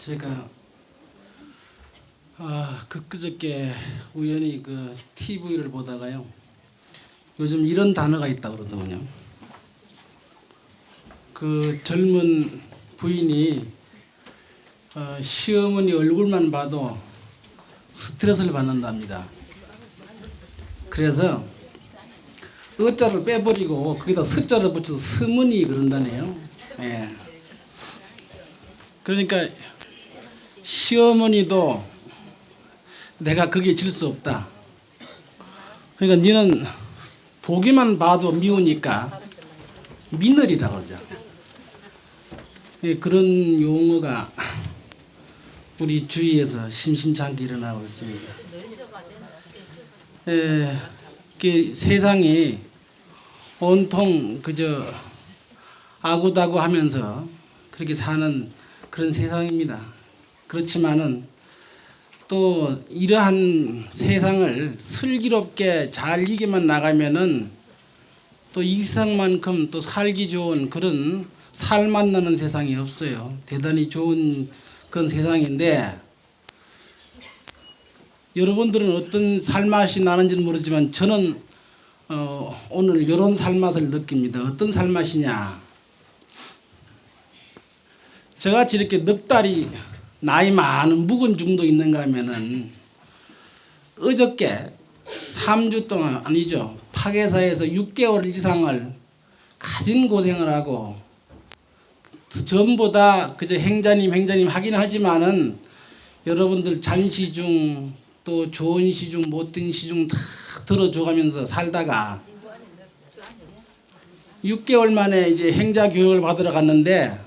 제가 그저께 우연히 그 TV를 보다가요. 요즘 이런 단어가 있다고 그러더군요. 그 젊은 부인이 시어머니 얼굴만 봐도 스트레스를 받는답니다. 그래서 어자를 빼버리고 거기다 서자를 붙여서 서문이 그런다네요. 예. 그러니까 시어머니도 내가 거기에 질 수 없다. 그러니까 너는 보기만 봐도 미우니까 미늘이라고 그러죠. 예, 그런 용어가 우리 주위에서 심심찮게 일어나고 있습니다. 예, 세상이 온통 그저 아구다구 하면서 그렇게 사는 그런 세상입니다. 그렇지만은 또 이러한 세상을 슬기롭게 잘 이기만 나가면은 또 이 세상만큼 또 살기 좋은 그런 살맛 나는 세상이 없어요. 대단히 좋은 그런 세상인데 여러분들은 어떤 살맛이 나는지는 모르지만 저는 오늘 이런 살맛을 느낍니다. 어떤 살맛이냐? 저같이 이렇게 넉 달이 나이 많은 묵은 중도 있는가 하면은 어저께 3주 동안 아니죠. 파괴사에서 6개월 이상을 가진 고생을 하고 전부 다 그저 행자님 하긴 하지만은 여러분들 잔시중 또 좋은 시중 못된 시중 다 들어줘가면서 살다가 6개월 만에 이제 행자 교육을 받으러 갔는데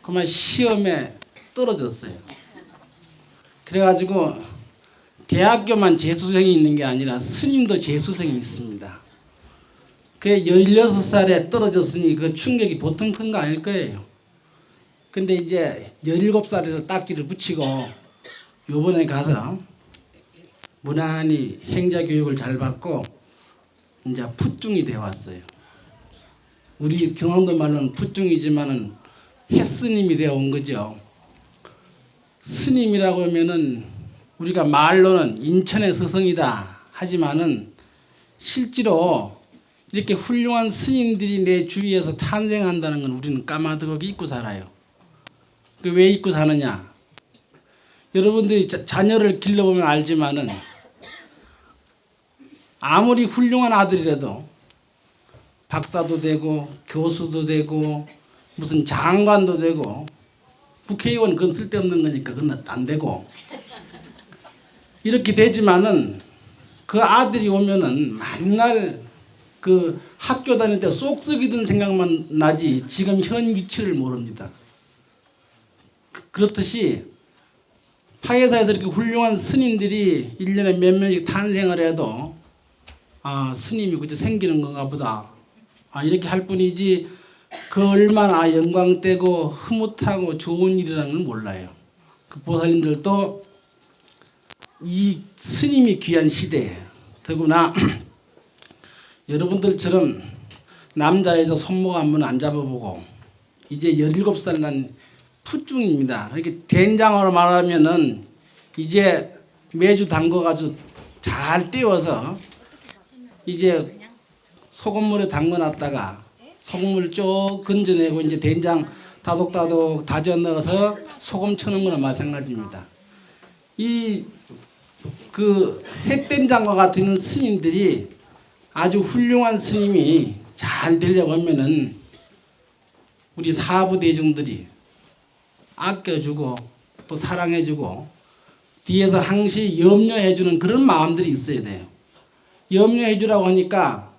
그만 시험에 떨어졌어요. 그래가지고 대학교만 재수생이 있는 게 아니라 스님도 재수생이 있습니다. 그게 16살에 떨어졌으니 그 충격이 보통 큰 거 아닐 거예요. 근데 이제 17살에 딱지를 붙이고 요번에 가서 무난히 행자 교육을 잘 받고 이제 풋중이 되어 왔어요. 우리 경상도 말로는 풋중이지만은 햇스님이 되어 온 거죠. 스님이라고 하면은 우리가 말로는 인천의 스승이다 하지만은 실제로 이렇게 훌륭한 스님들이 내 주위에서 탄생한다는 건 우리는 까마득하게 잊고 살아요. 왜 잊고 사느냐? 여러분들이 자녀를 길러보면 알지만은 아무리 훌륭한 아들이라도 박사도 되고 교수도 되고 무슨 장관도 되고 국회의원 그건 쓸데없는 거니까 그건 안 되고 이렇게 되지만은 그 아들이 오면은 맨날 그 학교 다닐 때 쏙 썩이던 생각만 나지 지금 현 위치를 모릅니다. 그렇듯이 파괴사에서 이렇게 훌륭한 스님들이 1년에 몇 명씩 탄생을 해도 스님이 그저 생기는 건가 보다. 이렇게 할 뿐이지 그 얼마나 영광되고 흐뭇하고 좋은 일이라는 걸 몰라요. 그 보살님들도 이 스님이 귀한 시대에 더구나 여러분들처럼 남자여자 손목 한번 안 잡아보고 이제 17살 난 풋중입니다. 이렇게 된장으로 말하면은 이제 매주 담궈가지고 잘 띄워서 이제 소금물에 담궈놨다가 소금물 쭉 건져내고 이제 된장 다독다독 다져 넣어서 소금 쳐놓은 거나 마찬가지입니다. 이 그 햇된장과 같은 스님들이 아주 훌륭한 스님이 잘 되려고 하면은 우리 사부 대중들이 아껴주고 또 사랑해주고 뒤에서 항시 염려해주는 그런 마음들이 있어야 돼요. 염려해주라고 하니까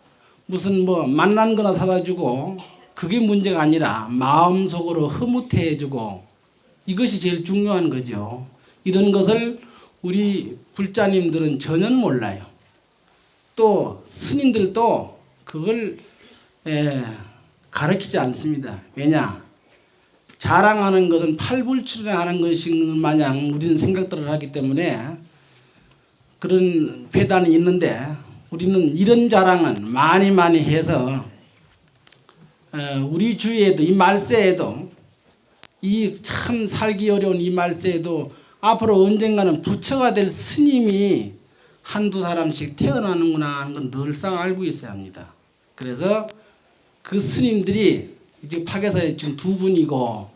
무슨 뭐 만난 거나 사다 주고 그게 문제가 아니라 마음속으로 흐뭇해주고 이것이 제일 중요한 거죠. 이런 것을 우리 불자님들은 전혀 몰라요. 또 스님들도 그걸 가르치지 않습니다. 왜냐? 자랑하는 것은 팔불출하는 것인 마냥 우리는 생각들을 하기 때문에 그런 배단이 있는데 우리는 이런 자랑은 많이 해서 우리 주위에도 이 말세에도 이 참 살기 어려운 이 말세에도 앞으로 언젠가는 부처가 될 스님이 한두 사람씩 태어나는구나 하는 건 늘상 알고 있어야 합니다. 그래서 그 스님들이 이제 파괴사에 지금 두 분이고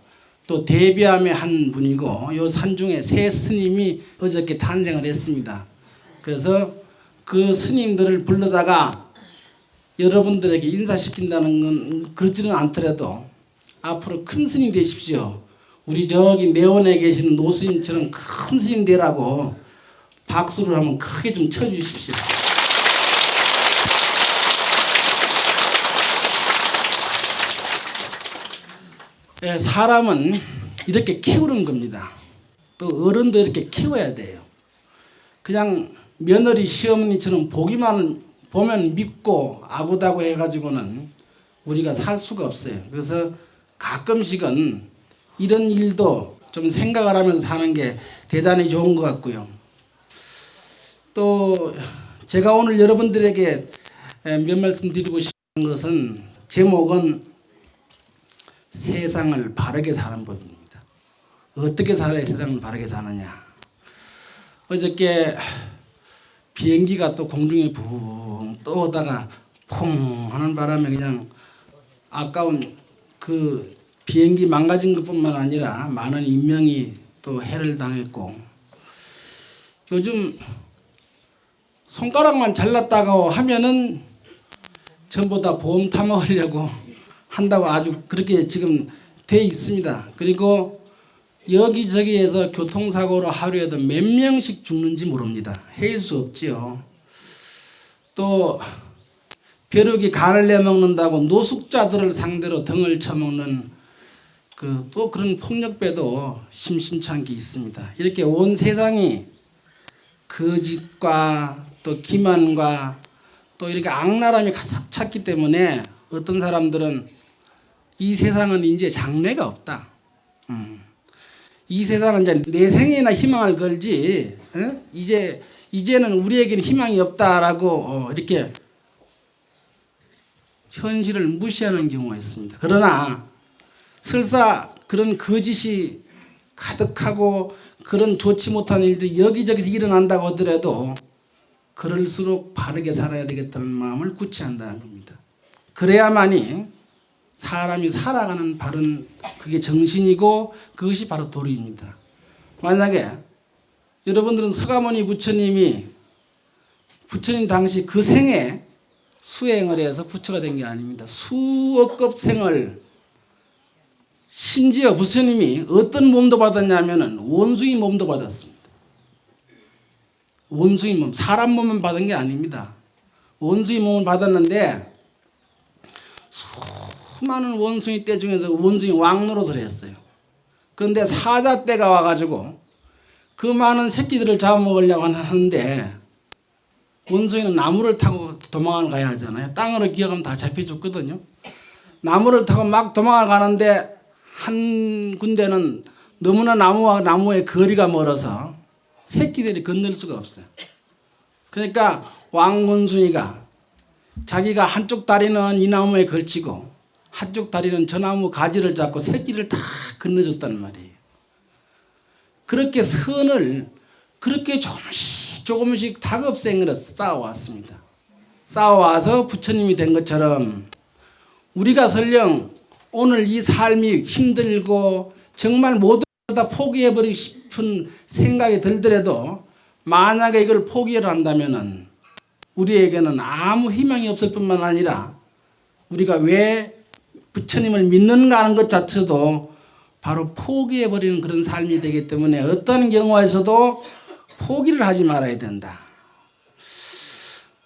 또 대비암에 한 분이고 요 산중에 세 스님이 어저께 탄생을 했습니다. 그래서 그 스님들을 불러다가 여러분들에게 인사시킨다는 건 그렇지는 않더라도 앞으로 큰 스님 되십시오. 우리 저기 내원에 계시는 노스님처럼 큰 스님 되라고 박수를 한번 크게 좀 쳐주십시오. 예, 사람은 이렇게 키우는 겁니다. 또 어른도 이렇게 키워야 돼요. 그냥 며느리 시어머니처럼 보기만 보면 믿고 아부다고 해가지고는 우리가 살 수가 없어요. 그래서 가끔씩은 이런 일도 좀 생각을 하면서 사는 게 대단히 좋은 것 같고요. 또 제가 오늘 여러분들에게 몇 말씀 드리고 싶은 것은 제목은 세상을 바르게 사는 법입니다. 어떻게 살아야 세상을 바르게 사느냐. 어저께 비행기가 또 공중에 붕 떠오다가 퐁 하는 바람에 그냥 아까운 그 비행기 망가진 것뿐만 아니라 많은 인명이 또 해를 당했고 요즘 손가락만 잘랐다고 하면은 전부 다 보험 타먹으려고 한다고 아주 그렇게 지금 돼 있습니다. 그리고 여기저기에서 교통사고로 하루에도 몇 명씩 죽는지 모릅니다. 헤일 수 없지요. 또 벼룩이 간을 내먹는다고 노숙자들을 상대로 등을 쳐먹는 또 그런 폭력배도 심심찮게 있습니다. 이렇게 온 세상이 거짓과 또 기만과 또 이렇게 악랄함이 가득 찼기 때문에 어떤 사람들은 이 세상은 이제 장래가 없다. 이 세상은 이제 내 생에나 희망을 걸지, 이제는 우리에게는 희망이 없다라고 이렇게 현실을 무시하는 경우가 있습니다. 그러나 설사 그런 거짓이 가득하고 그런 좋지 못한 일들이 여기저기서 일어난다고 하더라도 그럴수록 바르게 살아야 되겠다는 마음을 굳이 한다는 겁니다. 그래야만이 사람이 살아가는 바른 그게 정신이고 그것이 바로 도리입니다. 만약에 여러분들은 서가모니 부처님이 부처님 당시 그 생에 수행을 해서 부처가 된 게 아닙니다. 수억급 생을 심지어 부처님이 어떤 몸도 받았냐면은 원숭이 몸도 받았습니다. 원숭이 몸, 사람 몸만 받은 게 아닙니다. 원숭이 몸을 받았는데 수많은 원숭이 떼 중에서 원숭이 왕노릇을 했어요. 그런데 사자 떼가 와가지고 그 많은 새끼들을 잡아먹으려고 하는데 원숭이는 나무를 타고 도망을 가야 하잖아요. 땅으로 기어가면 다 잡혀 죽거든요. 나무를 타고 막 도망을 가는데 한 군데는 너무나 나무와 나무의 거리가 멀어서 새끼들이 건널 수가 없어요. 그러니까 왕원숭이가 자기가 한쪽 다리는 이 나무에 걸치고 한쪽 다리는 저 나무 가지를 잡고 새끼를 다 건너줬단 말이에요. 그렇게 선을 그렇게 조금씩 다급생으로 쌓아왔습니다. 쌓아와서 부처님이 된 것처럼 우리가 설령 오늘 이 삶이 힘들고 정말 모두 다 포기해버리고 싶은 생각이 들더라도 만약에 이걸 포기를 한다면은 우리에게는 아무 희망이 없을 뿐만 아니라 우리가 왜 부처님을 믿는가 하는 것 자체도 바로 포기해버리는 그런 삶이 되기 때문에 어떤 경우에서도 포기를 하지 말아야 된다.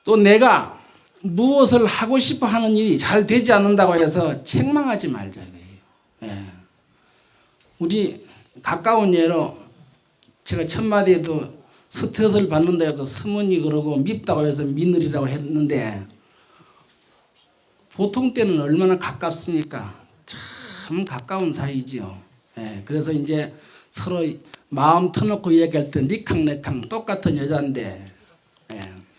또 내가 무엇을 하고 싶어 하는 일이 잘 되지 않는다고 해서 책망하지 말자. 예. 우리 가까운 예로 제가 첫마디에도 스트레스를 받는다 해서 스머니 그러고 밉다고 해서 미늘이라고 했는데 보통 때는 얼마나 가깝습니까? 참 가까운 사이지요. 예. 그래서 이제 서로 마음 터놓고 얘기할 때 니캉내캉 똑같은 여자인데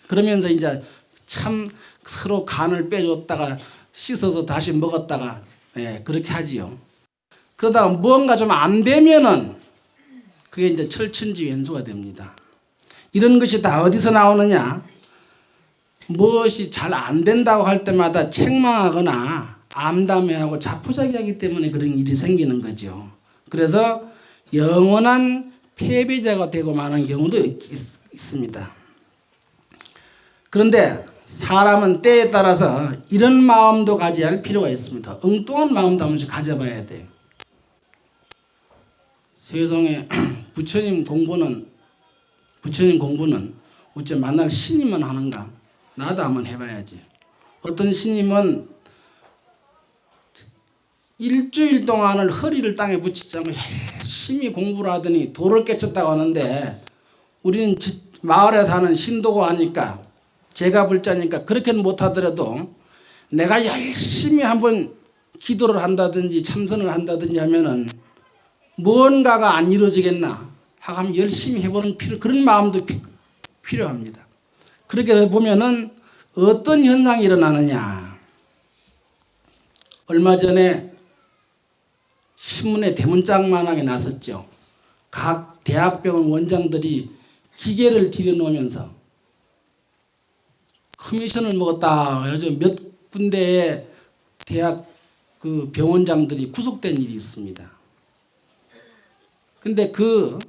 그러면서 이제 참 서로 간을 빼줬다가 씻어서 다시 먹었다가 그렇게 하지요. 그러다가 무언가 좀 안 되면은 그게 이제 철천지연수가 됩니다. 이런 것이 다 어디서 나오느냐? 무엇이 잘 안 된다고 할 때마다 책망하거나 암담해하고 자포자기하기 때문에 그런 일이 생기는 거죠. 그래서 영원한 패배자가 되고 마는 경우도 있습니다. 그런데 사람은 때에 따라서 이런 마음도 가져야 할 필요가 있습니다. 엉뚱한 마음도 한 번씩 가져봐야 돼요. 세상에 부처님 공부는 어째 만날 신임만 하는가? 나도 한번 해봐야지. 어떤 신임은 일주일 동안을 허리를 땅에 붙이지 않고 열심히 공부를 하더니 돌을 깨쳤다고 하는데, 우리는 마을에 사는 신도고 하니까 제가 불자니까 그렇게는 못하더라도 내가 열심히 한번 기도를 한다든지 참선을 한다든지 하면은 무언가가 안 이루어지겠나 하고 한번 열심히 해보는 그런 마음도 필요합니다. 그렇게 보면은 어떤 현상이 일어나느냐. 얼마 전에 신문에 대문짝만하게 났었죠. 각 대학병원 원장들이 기계를 들여놓으면서 커미션을 먹었다 해서 몇 군데의 대학 그 병원장들이 구속된 일이 있습니다. 근데 그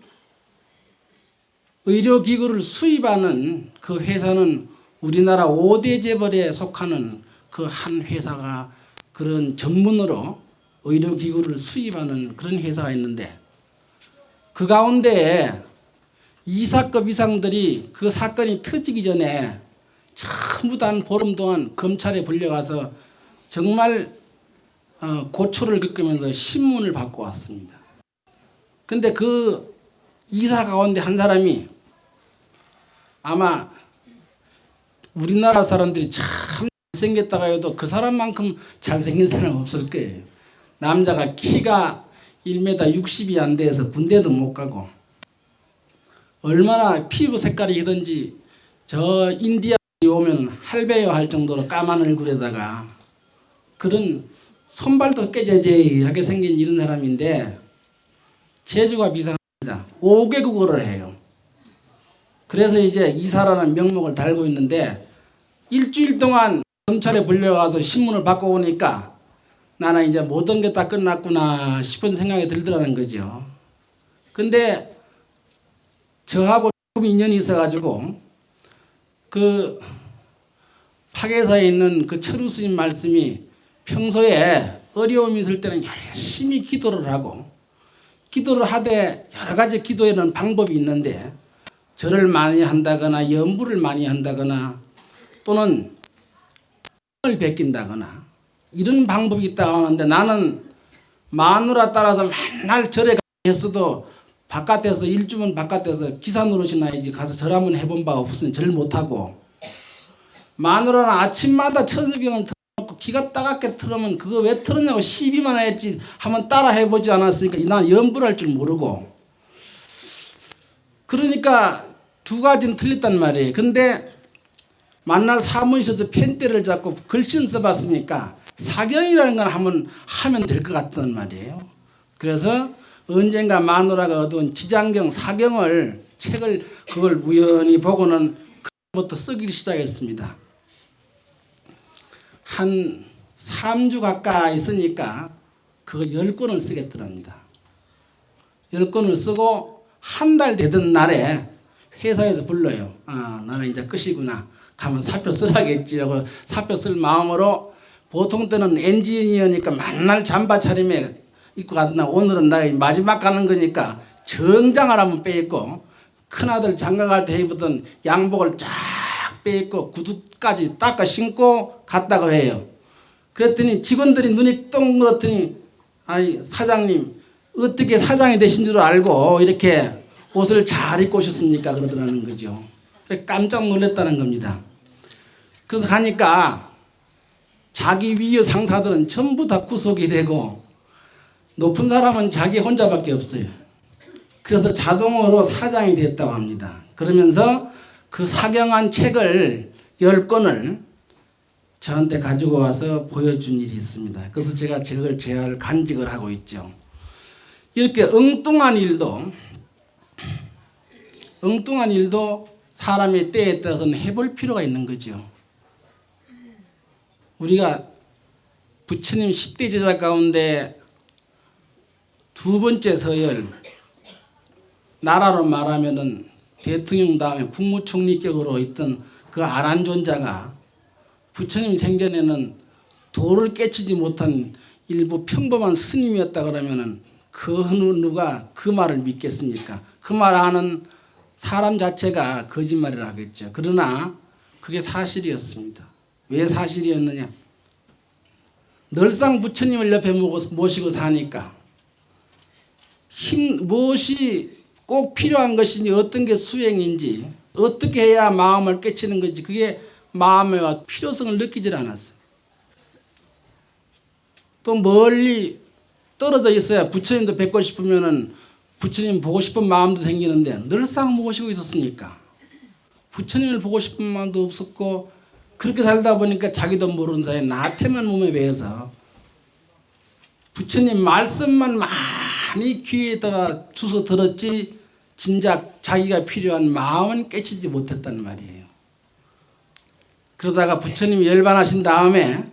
의료기구를 수입하는 그 회사는 우리나라 5대 재벌에 속하는 그 한 회사가 그런 전문으로 의료기구를 수입하는 그런 회사가 있는데, 그 가운데 이사급 이상들이 그 사건이 터지기 전에 전부 다 한 보름 동안 검찰에 불려가서 정말 고초를 겪으면서 신문을 받고 왔습니다. 근데 그 이사 가운데 한 사람이 아마 우리나라 사람들이 참 잘생겼다가 해도 그 사람만큼 잘생긴 사람 없을 거예요. 남자가 키가 1m 60이 안 돼서 군대도 못 가고, 얼마나 피부 색깔이든지 저 인디아에 오면 할배요 할 정도로 까만 얼굴에다가 그런 손발도 깨져져하게 생긴 이런 사람인데, 재주가 비상합니다. 5개국어를 해요. 그래서 이제 이사라는 명목을 달고 있는데, 일주일 동안 검찰에 불려가서 신문을 받고 오니까 나는 이제 모든 게 다 끝났구나 싶은 생각이 들더라는 거죠. 근데 저하고 조금 인연이 있어가지고 그 파계사에 있는 그 철우 스님 말씀이 평소에 어려움이 있을 때는 열심히 기도를 하고, 기도를 하되 여러 가지 기도에는 방법이 있는데 절을 많이 한다거나 염불을 많이 한다거나 또는 을 베낀다거나 이런 방법이 있다고 하는데, 나는 마누라 따라서 맨날 절에 가서도 바깥에서 일주면 바깥에서 기사 노릇이나 이지 가서 절 한번 해본 바 없으니 절 못하고, 마누라는 아침마다 천수경을 틀어놓고 기가 따갑게 틀으면 그거 왜 틀었냐고 시비만 했지 한번 따라 해보지 않았으니까 난 염불할 줄 모르고, 그러니까 두 가지는 틀렸단 말이에요. 근데 만날 사무실에서 펜대를 잡고 글씨는 써봤으니까 사경이라는 건 한번 하면 될 것 같단 말이에요. 그래서 언젠가 마누라가 얻은 지장경 사경을 책을 그걸 우연히 보고는 그부터 쓰기 시작했습니다. 한 3주 가까이 쓰니까 그거 10권을 쓰겠더랍니다. 10권을 쓰고 한 달 되던 날에 회사에서 불러요. 아, 나는 이제 끝이구나. 가면 사표 쓰라겠지 하고 사표 쓸 마음으로, 보통 때는 엔지니어니까 맨날 잠바 차림에 입고 갔나, 오늘은 나의 마지막 가는 거니까 정장을 한번 빼입고 큰아들 장가갈 때 입었던 양복을 쫙 빼입고 구두까지 닦아 신고 갔다고 해요. 그랬더니 직원들이 눈이 동그랗더니, 아이 사장님 어떻게 사장이 되신 줄 알고 이렇게 옷을 잘 입고 오셨습니까? 그러더라는 거죠. 깜짝 놀랐다는 겁니다. 그래서 가니까 자기 위의 상사들은 전부 다 구속이 되고 높은 사람은 자기 혼자밖에 없어요. 그래서 자동으로 사장이 됐다고 합니다. 그러면서 그 사경한 책을 10권을 저한테 가지고 와서 보여준 일이 있습니다. 그래서 제가 그걸 잘 간직을 하고 있죠. 이렇게 엉뚱한 일도 사람의 때에 따라서는 해볼 필요가 있는 거죠. 우리가 부처님 10대 제자 가운데 두 번째 서열, 나라로 말하면은 대통령 다음에 국무총리격으로 있던 그 아란존자가 부처님 생전에는 도를 깨치지 못한 일부 평범한 스님이었다 그러면은 그 누가 그 말을 믿겠습니까? 그 말하는 사람 자체가 거짓말을 하겠죠. 그러나 그게 사실이었습니다. 왜 사실이었느냐? 늘상 부처님을 옆에 모시고 사니까 무엇이 꼭 필요한 것인지, 어떤 게 수행인지, 어떻게 해야 마음을 깨치는 건지, 그게 마음의 필요성을 느끼질 않았어요. 또 멀리 떨어져 있어야 부처님도 뵙고 싶으면은 부처님 보고 싶은 마음도 생기는데 늘상 모시고 있었으니까 부처님을 보고 싶은 마음도 없었고, 그렇게 살다 보니까 자기도 모르는 사이에 나태만 몸에 배어서 부처님 말씀만 많이 귀에다가 주워 들었지 진작 자기가 필요한 마음은 깨치지 못했단 말이에요. 그러다가 부처님이 열반하신 다음에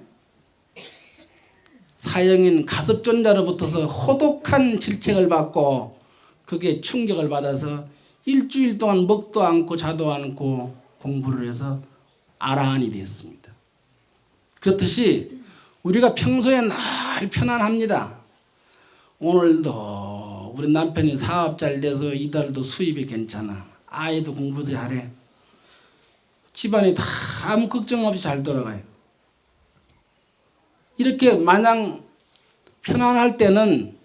사형인 가섭존자로부터서 호독한 질책을 받고 그게 충격을 받아서 일주일 동안 먹도 않고 자도 않고 공부를 해서 아라한이 되었습니다. 그렇듯이 우리가 평소에 늘 편안합니다. 오늘도 우리 남편이 사업 잘 돼서 이달도 수입이 괜찮아. 아이도 공부도 잘해. 집안이 다 아무 걱정 없이 잘 돌아가요. 이렇게 마냥 편안할 때는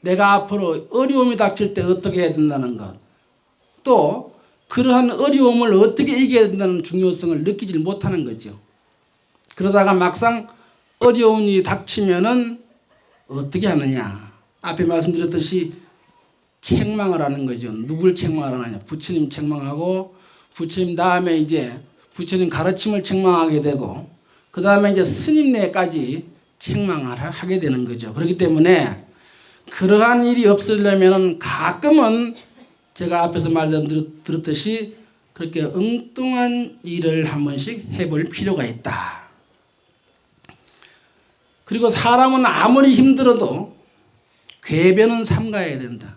내가 앞으로 어려움이 닥칠 때 어떻게 해야 된다는 것, 또 그러한 어려움을 어떻게 이겨야 된다는 중요성을 느끼지 못하는 거죠. 그러다가 막상 어려운 일이 닥치면은 어떻게 하느냐? 앞에 말씀드렸듯이 책망을 하는 거죠. 누굴 책망을 하느냐? 부처님 책망하고, 부처님 다음에 이제 부처님 가르침을 책망하게 되고, 그 다음에 이제 스님네까지 책망을 하게 되는 거죠. 그렇기 때문에 그러한 일이 없으려면 가끔은 제가 앞에서 말씀드렸듯이 그렇게 엉뚱한 일을 한 번씩 해볼 필요가 있다. 그리고 사람은 아무리 힘들어도 궤변은 삼가야 된다.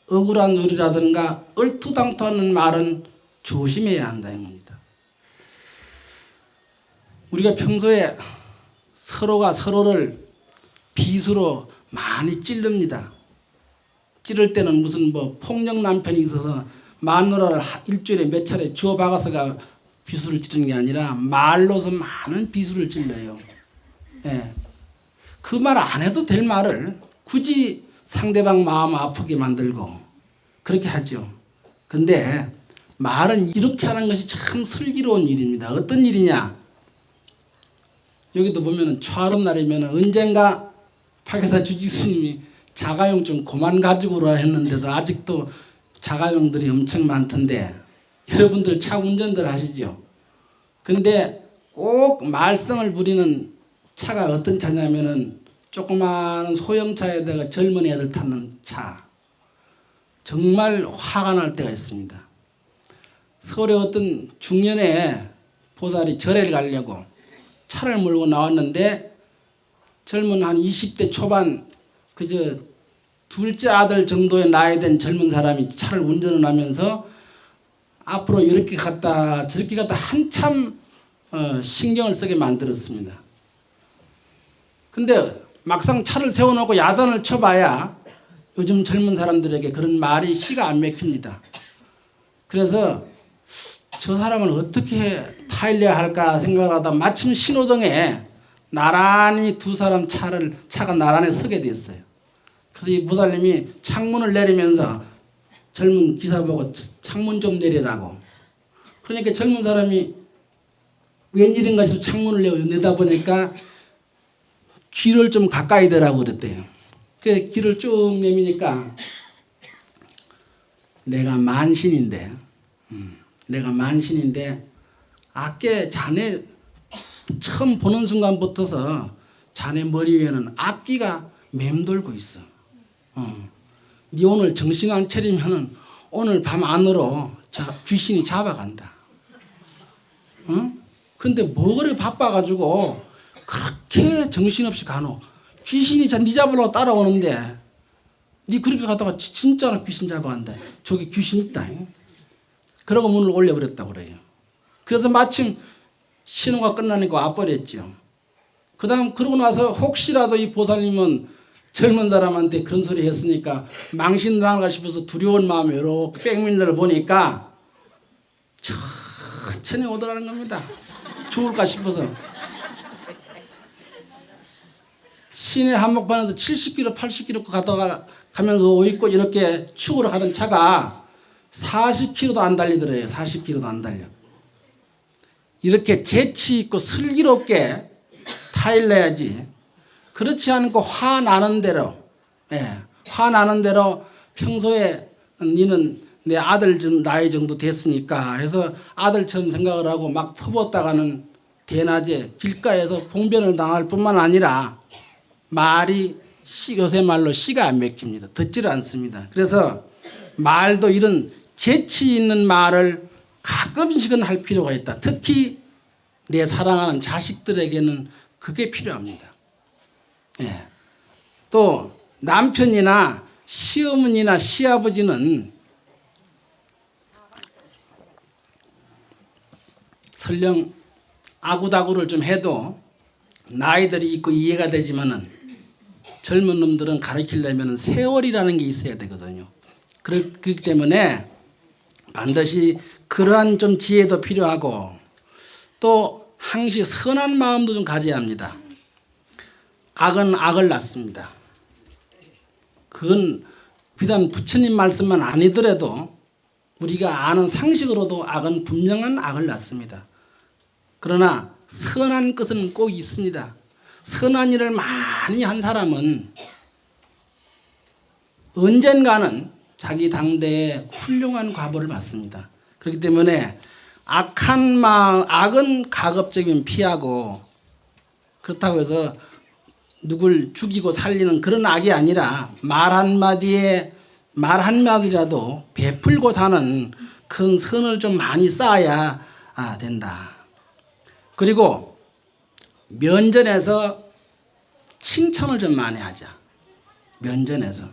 억울한 소리라든가 얼토당토하는 말은 조심해야 한다 입니다. 우리가 평소에 서로가 서로를 빗으로 많이 찌릅니다. 찌를 때는 무슨 폭력 남편이 있어서 마누라를 일주일에 몇 차례 주워 박아서가 비수를 찌르는 게 아니라 말로서 많은 비수를 찔러요. 예. 그 말 안 해도 될 말을 굳이 상대방 마음 아프게 만들고 그렇게 하죠. 근데 말은 이렇게 하는 것이 참 슬기로운 일입니다. 어떤 일이냐? 여기도 보면은 초하룻날이면 언젠가 파괴사 주지스님이 자가용 좀 그만 가지고 오라 했는데도 아직도 자가용들이 엄청 많던데, 여러분들 차 운전들 하시죠? 근데 꼭 말썽을 부리는 차가 어떤 차냐면은 조그마한 소형차에다가 젊은 애들 타는 차. 정말 화가 날 때가 있습니다. 서울에 어떤 중년의 보살이 절에를 가려고 차를 몰고 나왔는데, 젊은 한 20대 초반 그저 둘째 아들 정도의 나이 된 젊은 사람이 차를 운전을 하면서 앞으로 이렇게 갔다 저렇게 갔다 한참 신경을 쓰게 만들었습니다. 근데 막상 차를 세워놓고 야단을 쳐봐야 요즘 젊은 사람들에게 그런 말이 씨가 안 맥힙니다. 그래서 저 사람을 어떻게 타일려야 할까 생각을 하다 마침 신호등에 나란히 두 사람 차가 나란히 서게 됐어요. 그래서 이 보살님이 창문을 내리면서 젊은 기사 보고 창문 좀 내리라고. 그러니까 젊은 사람이 웬일인가 싶어 창문을 내다보니까 귀를 좀 가까이 대라고 그랬대요. 그래서 귀를 쭉 내미니까 내가 만신인데 아께 자네 처음 보는 순간부터서 자네 머리 위에는 악귀가 맴돌고 있어. 네 오늘 정신 안 차리면은 오늘 밤 안으로 귀신이 잡아간다. 응? 근데 뭐 그래 바빠가지고 그렇게 정신없이 가노. 귀신이 네 잡으려고 따라오는데 네 그렇게 가다가 진짜로 귀신 잡아간다. 저기 귀신 있다. 그러고 문을 올려버렸다고 그래요. 그래서 마침 신호가 끝나니까 와버렸죠. 그 다음 그러고 나서 혹시라도 이 보살님은 젊은 사람한테 그런 소리 했으니까 망신당할까 싶어서 두려운 마음에 이렇게 백민들을 보니까 천천히 오더라는 겁니다. 죽을까 싶어서. 시내 한복판에서 70km, 80km 가면서 오있고 이렇게 축으로 가던 차가 40km도 안 달리더래요. 40km도 안 달려. 이렇게 재치 있고 슬기롭게 타일러야지. 그렇지 않고 화나는 대로, 화나는 대로 평소에 니는 내 아들 나이 정도 됐으니까 해서 아들처럼 생각을 하고 막 퍼붓다가는 대낮에 길가에서 봉변을 당할 뿐만 아니라 말이 요새 말로 씨가 안 맥힙니다. 듣지를 않습니다. 그래서 말도 이런 재치 있는 말을 가끔씩은 할 필요가 있다. 특히 내 사랑하는 자식들에게는 그게 필요합니다. 또 남편이나 시어머니나 시아버지는 설령 아구다구를 좀 해도 나이들이 있고 이해가 되지만은 젊은 놈들은 가르치려면 세월이라는 게 있어야 되거든요. 그렇기 때문에 반드시 그러한 좀 지혜도 필요하고 또 항시 선한 마음도 좀 가져야 합니다. 악은 악을 낳습니다. 그건 비단 부처님 말씀만 아니더라도 우리가 아는 상식으로도 악은 분명한 악을 낳습니다. 그러나 선한 것은 꼭 있습니다. 선한 일을 많이 한 사람은 언젠가는 자기 당대에 훌륭한 과보를 받습니다. 그렇기 때문에 악한 마음, 악은 가급적이면 피하고 그렇다고 해서 누굴 죽이고 살리는 그런 악이 아니라 말 한마디라도 베풀고 사는 큰 선을 좀 많이 쌓아야 된다. 그리고 면전에서 칭찬을 좀 많이 하자. 면전에서.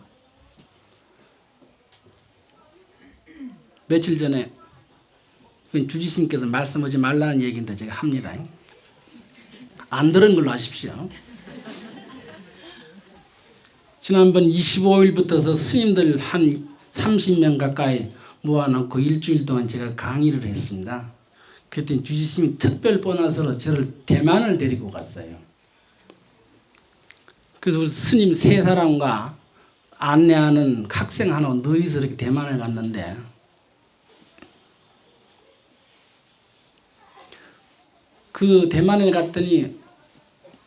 며칠 전에 주지스님께서 말씀하지 말라는 얘기인데 제가 합니다. 안 들은 걸로 하십시오. 지난번 25일부터서 스님들 한 30명 가까이 모아놓고 일주일 동안 제가 강의를 했습니다. 그때 주지스님이 특별 보너스로 저를 대만을 데리고 갔어요. 그래서 우리 스님 세 사람과 안내하는 학생 하나 너희서 이렇게 대만을 갔는데 그 대만에 갔더니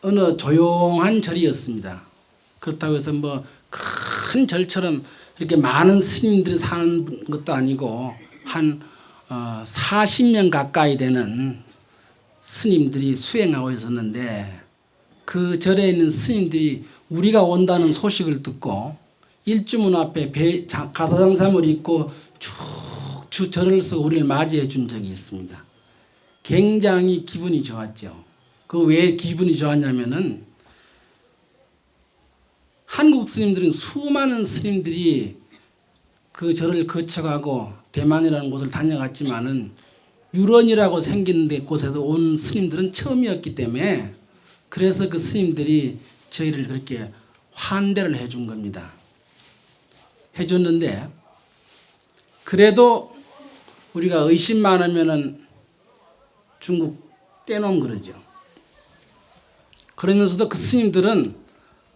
어느 조용한 절이었습니다. 그렇다고 해서 뭐 큰 절처럼 이렇게 많은 스님들이 사는 것도 아니고 한 40명 가까이 되는 스님들이 수행하고 있었는데 그 절에 있는 스님들이 우리가 온다는 소식을 듣고 일주문 앞에 가사장삼을 입고 쭉 절을 쓰고 우리를 맞이해 준 적이 있습니다. 굉장히 기분이 좋았죠. 그 왜 기분이 좋았냐면은 한국 스님들은 수많은 스님들이 그 절을 거쳐가고 대만이라는 곳을 다녀갔지만은 유런이라고 생긴 곳에서 온 스님들은 처음이었기 때문에 그래서 그 스님들이 저희를 그렇게 환대를 해준 겁니다. 해줬는데 그래도 우리가 의심 많으면은 중국 떼놓은 그러죠. 그러면서도 그 스님들은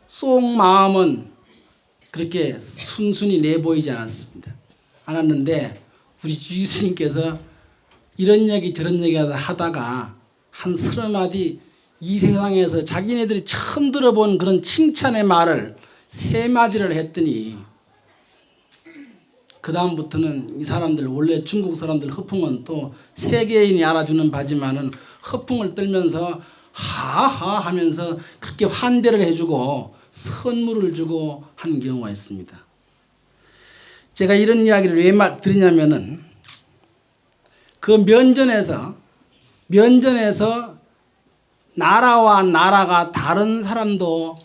속 마음은 그렇게 순순히 내보이지 않았는데 우리 주스님께서 이런 얘기 저런 얘기 하다가 한 30마디 이 세상에서 자기네들이 처음 들어본 그런 칭찬의 말을 3마디를 했더니 그 다음부터는 이 사람들 원래 중국 사람들 허풍은 또 세계인이 알아주는 바지만은 허풍을 떨면서 하하 하면서 그렇게 환대를 해주고 선물을 주고 한 경우가 있습니다. 제가 이런 이야기를 왜 드리냐면은 그 면전에서 나라와 나라가 다른 사람도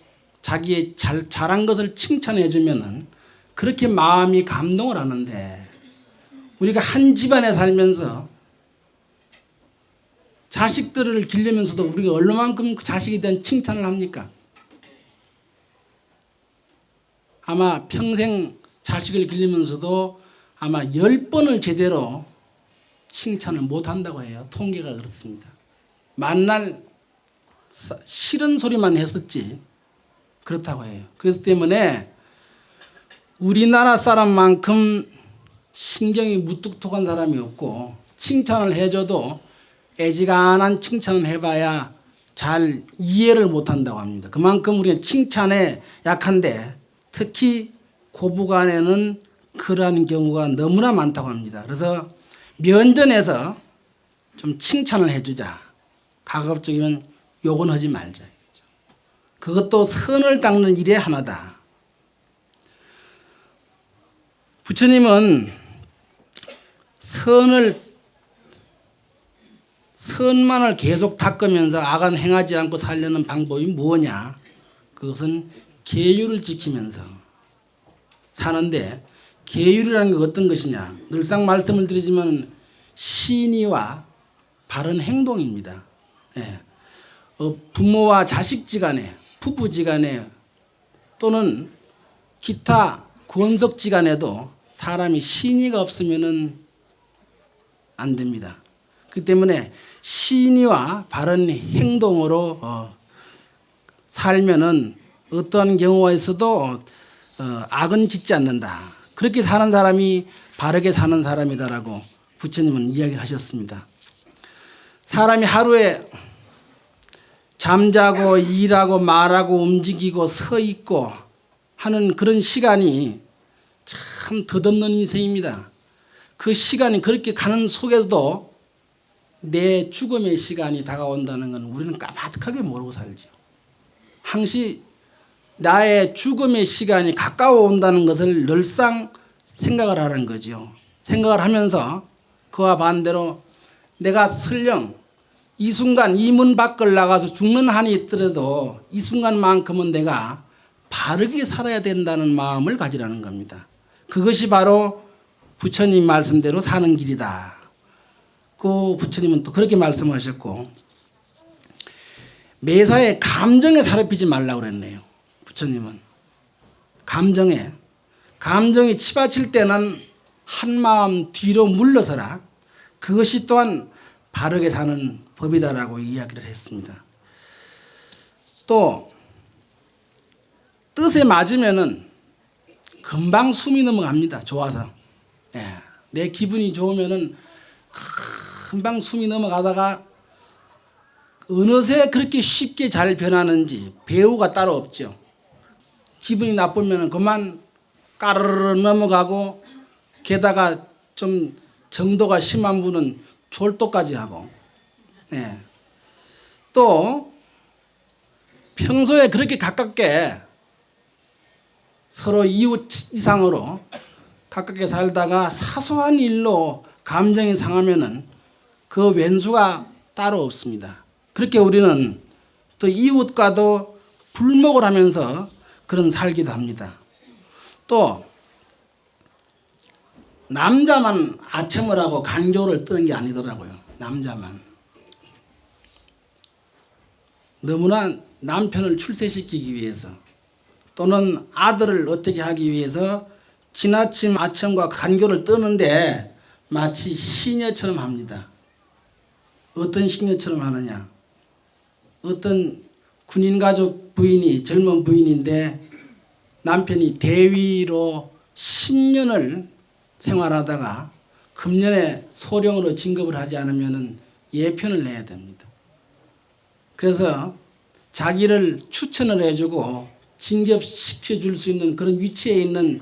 자기의 잘한 것을 칭찬해 주면은 그렇게 마음이 감동을 하는데, 우리가 한 집안에 살면서 자식들을 기르면서도 우리가 얼마만큼 그 자식에 대한 칭찬을 합니까? 아마 평생 자식을 기르면서도 아마 10번을 제대로 칭찬을 못한다고 해요. 통계가 그렇습니다. 만날 싫은 소리만 했었지 그렇다고 해요. 그래서 때문에 우리나라 사람만큼 신경이 무뚝뚝한 사람이 없고, 칭찬을 해줘도 애지간한 칭찬을 해봐야 잘 이해를 못한다고 합니다. 그만큼 우리가 칭찬에 약한데, 특히 고부간에는 그러한 경우가 너무나 많다고 합니다. 그래서 면전에서 좀 칭찬을 해주자. 가급적이면 욕은 하지 말자. 그것도 선을 닦는 일의 하나다. 부처님은 선만을 계속 닦으면서 악은 행하지 않고 살려는 방법이 뭐냐? 그것은 계율을 지키면서 사는데, 계율이라는 게 어떤 것이냐? 늘상 말씀을 드리지만 신의와 바른 행동입니다. 예. 부모와 자식지간에, 부부지간에 또는 기타 권속지간에도 사람이 신의가 없으면은 안 됩니다. 그렇기 때문에 신의와 바른 행동으로 살면은 어떠한 경우가 있어도 악은 짓지 않는다. 그렇게 사는 사람이 바르게 사는 사람이다라고 부처님은 이야기를 하셨습니다. 사람이 하루에 잠자고 일하고 말하고 움직이고 서 있고 하는 그런 시간이 참 덧없는 인생입니다. 그 시간이 그렇게 가는 속에서도 내 죽음의 시간이 다가온다는 건 우리는 까마득하게 모르고 살죠. 항시 나의 죽음의 시간이 가까워 온다는 것을 늘상 생각을 하는 거죠. 생각을 하면서 그와 반대로 내가 설령 이 순간 이 문 밖을 나가서 죽는 한이 있더라도 이 순간만큼은 내가 바르게 살아야 된다는 마음을 가지라는 겁니다. 그것이 바로 부처님 말씀대로 사는 길이다. 그 부처님은 또 그렇게 말씀하셨고, 매사에 감정에 사로잡히지 말라고 그랬네요. 부처님은 감정이 치받칠 때는 한마음 뒤로 물러서라. 그것이 또한 바르게 사는 법이다라고 이야기를 했습니다. 또 뜻에 맞으면은 금방 숨이 넘어갑니다. 좋아서. 예. 내 기분이 좋으면은 금방 숨이 넘어가다가 어느새 그렇게 쉽게 잘 변하는지 배우가 따로 없죠. 기분이 나쁘면은 그만 까르르 넘어가고, 게다가 좀 정도가 심한 분은 졸도까지 하고. 예. 또 평소에 그렇게 가깝게 서로 이웃 이상으로 가깝게 살다가 사소한 일로 감정이 상하면은 그 왼수가 따로 없습니다. 그렇게 우리는 또 이웃과도 불목을 하면서 그런 살기도 합니다. 또 남자만 아첨을 하고 간교를 뜨는 게 아니더라고요. 남자만. 너무나 남편을 출세시키기 위해서 또는 아들을 어떻게 하기 위해서 지나침 아첨과 간교를 뜨는데 마치 시녀처럼 합니다. 어떤 시녀처럼 하느냐? 어떤 군인 가족 부인이, 젊은 부인인데 남편이 대위로 10년을 생활하다가 금년에 소령으로 진급을 하지 않으면 예편을 내야 됩니다. 그래서 자기를 추천을 해주고 진급시켜줄 수 있는 그런 위치에 있는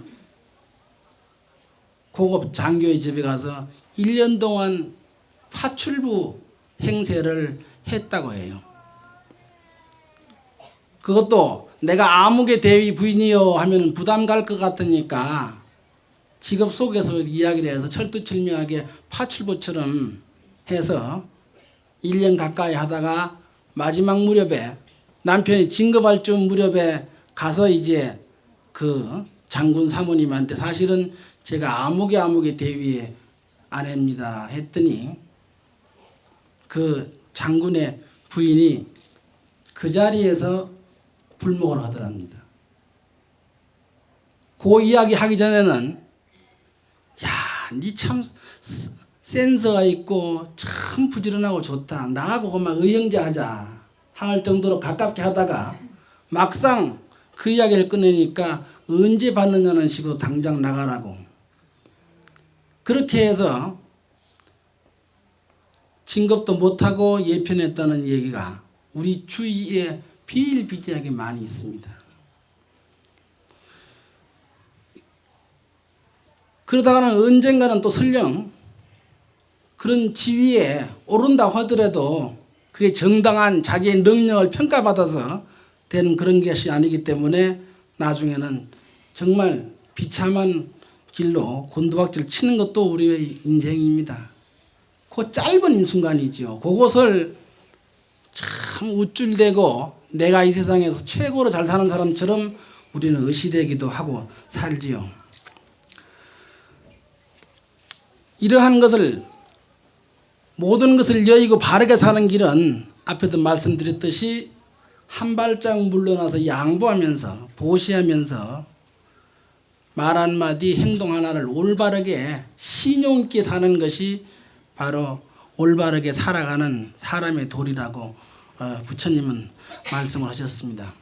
고급 장교의 집에 가서 1년 동안 파출부 행세를 했다고 해요. 그것도 내가 아무개 대위 부인이요 하면 부담 갈 것 같으니까 직업 속에서 이야기를 해서 철두철미하게 파출부처럼 해서 1년 가까이 하다가 마지막 무렵에 남편이 진급할 쯤 무렵에 가서 이제 그 장군 사모님한테 사실은 제가 아무개 대위의 아내입니다 했더니 그 장군의 부인이 그 자리에서 불목을 하더랍니다. 그 이야기 하기 전에는 야, 니 참 센스가 있고 참 부지런하고 좋다. 나하고 그만 의형제하자 할 정도로 가깝게 하다가 막상 그 이야기를 꺼내니까 언제 받느냐는 식으로 당장 나가라고. 그렇게 해서 진급도 못하고 예편했다는 얘기가 우리 주위에 비일비재하게 많이 있습니다. 그러다가는 언젠가는 또 설령 그런 지위에 오른다고 하더라도 그게 정당한 자기의 능력을 평가받아서 되는 그런 것이 아니기 때문에 나중에는 정말 비참한 길로 곤두박질 치는 것도 우리의 인생입니다. 그 짧은 순간이지요. 그것을 참 우쭐대고 내가 이 세상에서 최고로 잘 사는 사람처럼 우리는 의시되기도 하고 살지요. 이러한 것을 모든 것을 여의고 바르게 사는 길은 앞에도 말씀드렸듯이 한 발짝 물러나서 양보하면서 보시하면서 말 한마디 행동 하나를 올바르게 신용 있게 사는 것이 바로 올바르게 살아가는 사람의 도리라고 부처님은 말씀을 하셨습니다.